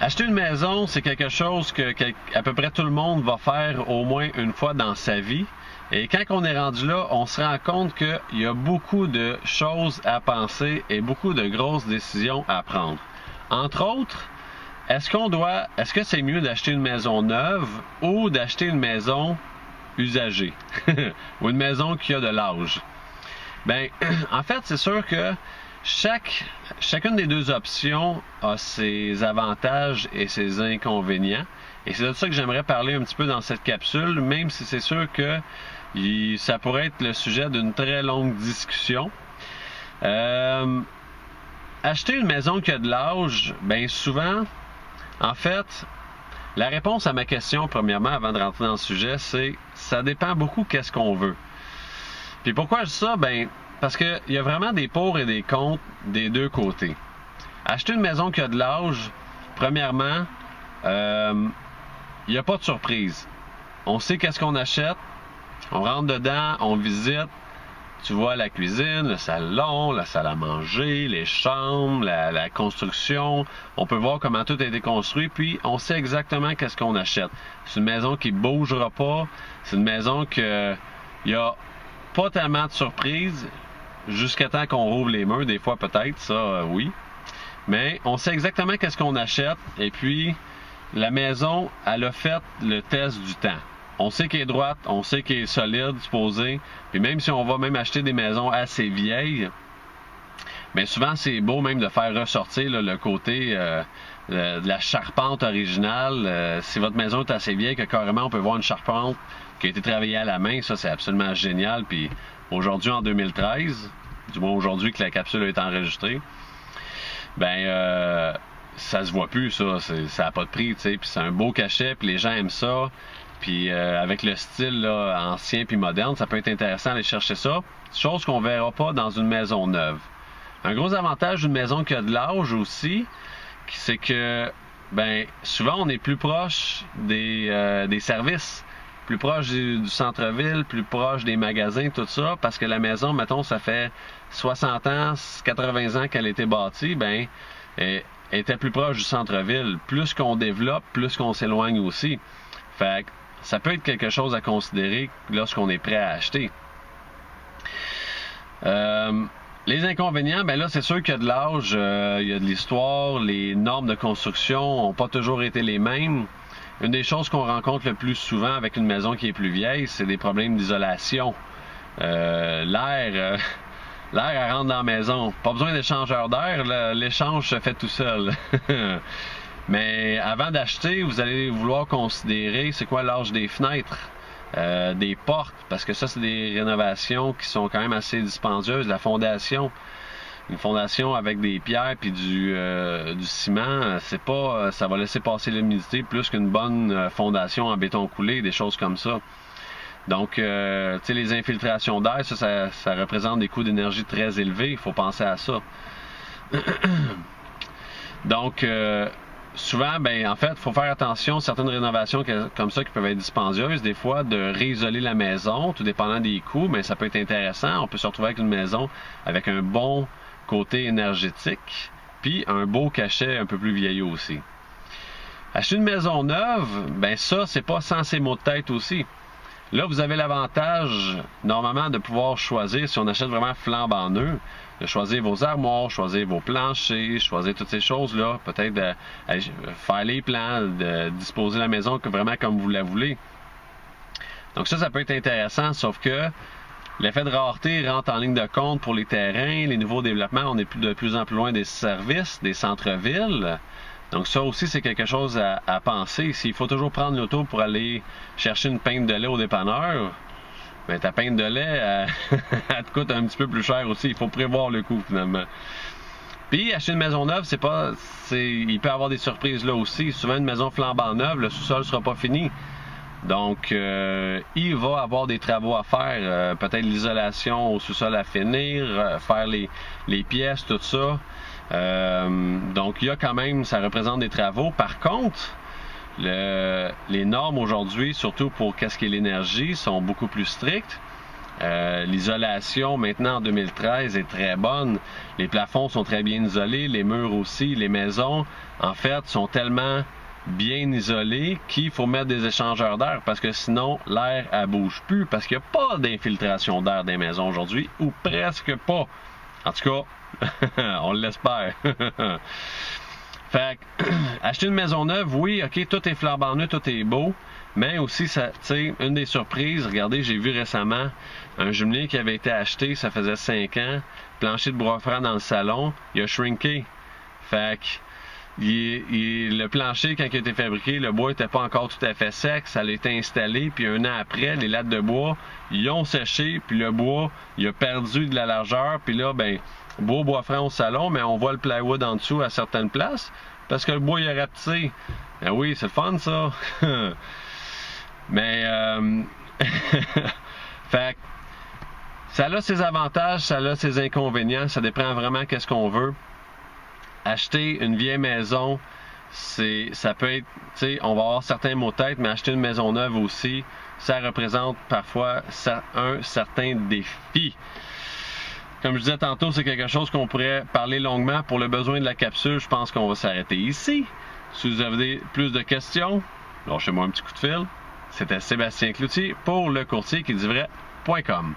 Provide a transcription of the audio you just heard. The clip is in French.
Acheter une maison, c'est quelque chose que à peu près tout le monde va faire au moins une fois dans sa vie. Et quand on est rendu là, on se rend compte qu'il y a beaucoup de choses à penser et beaucoup de grosses décisions à prendre. Entre autres, est-ce que c'est mieux d'acheter une maison neuve ou d'acheter une maison usagée ou une maison qui a de l'âge? Ben, en fait, c'est sûr que chacune des deux options a ses avantages et ses inconvénients. Et c'est de ça que j'aimerais parler un petit peu dans cette capsule, même si c'est sûr que ça pourrait être le sujet d'une très longue discussion. Acheter une maison qui a de l'âge, bien souvent, en fait, la réponse à ma question, premièrement, avant de rentrer dans le sujet, c'est ça dépend beaucoup qu'est-ce qu'on veut. Puis pourquoi je dis ça? Ben, parce qu'il y a vraiment des pour et des contre des deux côtés. Acheter une maison qui a de l'âge, premièrement, il n'y a pas de surprise. On sait qu'est-ce qu'on achète, on rentre dedans, on visite, tu vois la cuisine, le salon, la salle à manger, les chambres, la construction. On peut voir comment tout a été construit, puis on sait exactement qu'est-ce qu'on achète. C'est une maison qui ne bougera pas, c'est une maison qu'il n'y a pas tellement de surprises jusqu'à temps qu'on rouvre les murs, des fois peut-être, ça oui. Mais on sait exactement qu'est-ce qu'on achète, et puis la maison, elle a fait le test du temps. On sait qu'elle est droite, on sait qu'elle est solide, supposée. Puis même si on va même acheter des maisons assez vieilles, bien souvent c'est beau même de faire ressortir là, le côté de la charpente originale. Si votre maison est assez vieille que carrément on peut voir une charpente qui a été travaillée à la main, ça c'est absolument génial. Puis aujourd'hui en 2013, du moins aujourd'hui que la capsule a été enregistrée, ben ça se voit plus ça n'a pas de prix, tu sais. Puis c'est un beau cachet, puis les gens aiment ça. Puis avec le style là, ancien puis moderne, ça peut être intéressant d'aller chercher ça. Chose qu'on verra pas dans une maison neuve. Un gros avantage d'une maison qui a de l'âge aussi, c'est que ben souvent on est plus proche des services, plus proche du centre-ville, plus proche des magasins, tout ça, parce que la maison, mettons, ça fait 60 ans, 80 ans qu'elle a été bâtie, ben elle était plus proche du centre-ville. Plus qu'on développe, plus qu'on s'éloigne aussi. Fait que ça peut être quelque chose à considérer lorsqu'on est prêt à acheter. Les inconvénients, ben là, c'est sûr qu'il y a de l'âge, il y a de l'histoire, les normes de construction n'ont pas toujours été les mêmes. Une des choses qu'on rencontre le plus souvent avec une maison qui est plus vieille, c'est des problèmes d'isolation. L'air, elle rentre dans la maison. Pas besoin d'échangeur d'air, l'échange se fait tout seul. Mais avant d'acheter, vous allez vouloir considérer c'est quoi l'âge des fenêtres, des portes, parce que ça, c'est des rénovations qui sont quand même assez dispendieuses. La fondation, une fondation avec des pierres puis du ciment, c'est pas, ça va laisser passer l'humidité plus qu'une bonne fondation en béton coulé, des choses comme ça. Donc, tu sais, les infiltrations d'air, ça représente des coûts d'énergie très élevés. Il faut penser à ça. Donc, souvent, ben en fait, il faut faire attention à certaines rénovations comme ça qui peuvent être dispendieuses, des fois, de réisoler la maison, tout dépendant des coûts, mais ça peut être intéressant. On peut se retrouver avec une maison avec un bon côté énergétique, puis un beau cachet un peu plus vieillot aussi. Acheter une maison neuve, ben ça, c'est pas sans ces maux de tête aussi. Là, vous avez l'avantage, normalement, de pouvoir choisir, si on achète vraiment flambant neuf, de choisir vos armoires, choisir vos planchers, choisir toutes ces choses-là, peut-être de faire les plans, de disposer la maison vraiment comme vous la voulez. Donc ça peut être intéressant, sauf que l'effet de rareté rentre en ligne de compte pour les terrains, les nouveaux développements, on est de plus en plus loin des services, des centres-villes. Donc ça aussi, c'est quelque chose à penser. S'il faut toujours prendre l'auto pour aller chercher une pinte de lait au dépanneur, ben ta pinte de lait, elle te coûte un petit peu plus cher aussi. Il faut prévoir le coût, finalement. Puis, acheter une maison neuve, il peut y avoir des surprises là aussi. Souvent, une maison flambant neuve, le sous-sol ne sera pas fini. Donc, il va avoir des travaux à faire. Peut-être l'isolation au sous-sol à finir, faire les pièces, tout ça. Donc, il y a quand même, ça représente des travaux. Par contre, les normes aujourd'hui, surtout pour qu'est-ce qui est l'énergie, sont beaucoup plus strictes. L'isolation maintenant en 2013 est très bonne. Les plafonds sont très bien isolés, les murs aussi, les maisons en fait sont tellement bien isolés qu'il faut mettre des échangeurs d'air parce que sinon l'air elle bouge plus parce qu'il n'y a pas d'infiltration d'air dans les maisons aujourd'hui ou presque pas. En tout cas, on l'espère. Fait que, acheter une maison neuve, oui, ok, tout est flambant neuf, tout est beau, mais aussi, ça, tu sais, une des surprises, regardez, j'ai vu récemment un jumelé qui avait été acheté, ça faisait 5 ans, plancher de bois franc dans le salon, il a shrinké. Fait que, le plancher, quand il a été fabriqué, le bois n'était pas encore tout à fait sec, ça a été installé, puis un an après, les lattes de bois, ils ont séché, puis le bois, il a perdu de la largeur, puis là, ben, beau bois franc au salon, mais on voit le plywood en dessous à certaines places, parce que le bois, il est rapetissé. Ben oui, c'est le fun, ça! Mais, fait ça a ses avantages, ça a ses inconvénients, ça dépend vraiment qu'est-ce qu'on veut. Acheter une vieille maison, ça peut être, tu sais, on va avoir certains mots de tête, mais acheter une maison neuve aussi, ça représente parfois un certain défi. Comme je disais tantôt, c'est quelque chose qu'on pourrait parler longuement. Pour le besoin de la capsule, je pense qu'on va s'arrêter ici. Si vous avez plus de questions, lâchez-moi un petit coup de fil. C'était Sébastien Cloutier pour le courtier qui dit vrai.com.